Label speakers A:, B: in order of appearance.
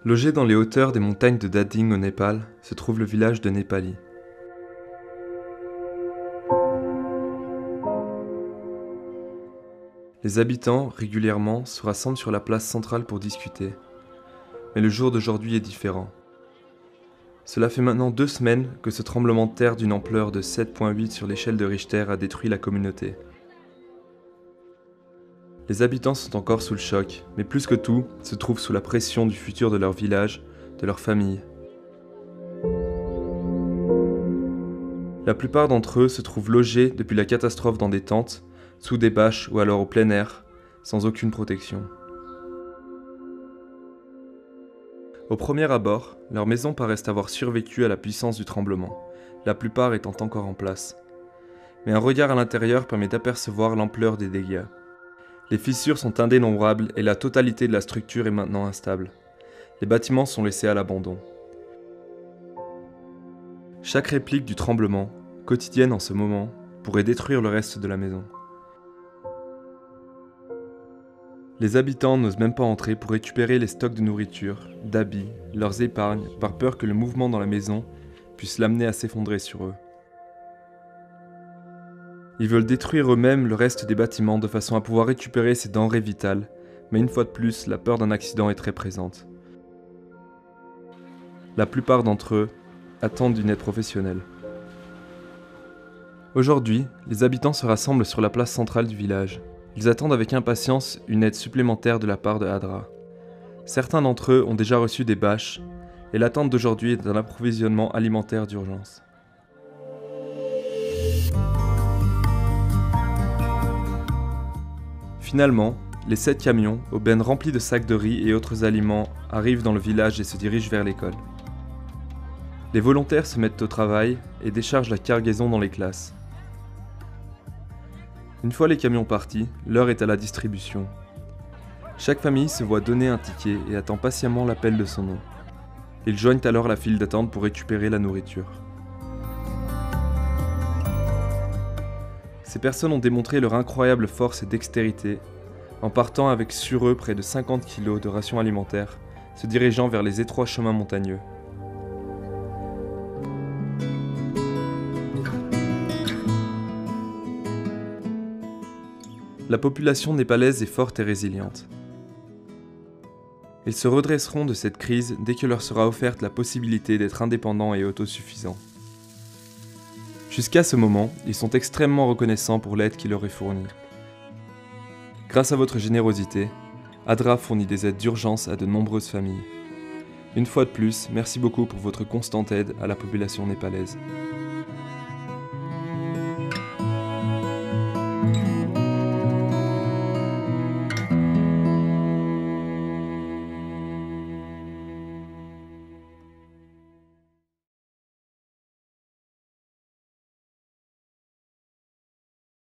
A: Logé dans les hauteurs des montagnes de Dading au Népal, se trouve le village de Nepali. Les habitants, régulièrement, se rassemblent sur la place centrale pour discuter. Mais le jour d'aujourd'hui est différent. Cela fait maintenant 2 semaines que ce tremblement de terre d'une ampleur de 7,8 sur l'échelle de Richter a détruit la communauté. Les habitants sont encore sous le choc, mais plus que tout, se trouvent sous la pression du futur de leur village, de leur famille. La plupart d'entre eux se trouvent logés depuis la catastrophe dans des tentes, sous des bâches ou alors au plein air, sans aucune protection. Au premier abord, leurs maisons paraissent avoir survécu à la puissance du tremblement, la plupart étant encore en place. Mais un regard à l'intérieur permet d'apercevoir l'ampleur des dégâts. Les fissures sont indénombrables et la totalité de la structure est maintenant instable. Les bâtiments sont laissés à l'abandon. Chaque réplique du tremblement, quotidienne en ce moment, pourrait détruire le reste de la maison. Les habitants n'osent même pas entrer pour récupérer les stocks de nourriture, d'habits, leurs épargnes, par peur que le mouvement dans la maison puisse l'amener à s'effondrer sur eux. Ils veulent détruire eux-mêmes le reste des bâtiments de façon à pouvoir récupérer ces denrées vitales, mais une fois de plus, la peur d'un accident est très présente. La plupart d'entre eux attendent une aide professionnelle. Aujourd'hui, les habitants se rassemblent sur la place centrale du village. Ils attendent avec impatience une aide supplémentaire de la part de Adra. Certains d'entre eux ont déjà reçu des bâches, et l'attente d'aujourd'hui est un approvisionnement alimentaire d'urgence. Finalement, les 7 camions, aux bennes remplies de sacs de riz et autres aliments, arrivent dans le village et se dirigent vers l'école. Les volontaires se mettent au travail et déchargent la cargaison dans les classes. Une fois les camions partis, l'heure est à la distribution. Chaque famille se voit donner un ticket et attend patiemment l'appel de son nom. Ils joignent alors la file d'attente pour récupérer la nourriture. Ces personnes ont démontré leur incroyable force et dextérité en partant avec sur eux près de 50 kg de rations alimentaires, se dirigeant vers les étroits chemins montagneux. La population népalaise est forte et résiliente. Ils se redresseront de cette crise dès que leur sera offerte la possibilité d'être indépendants et autosuffisants. Jusqu'à ce moment, ils sont extrêmement reconnaissants pour l'aide qui leur est fournie. Grâce à votre générosité, Adra fournit des aides d'urgence à de nombreuses familles. Une fois de plus, merci beaucoup pour votre constante aide à la population népalaise.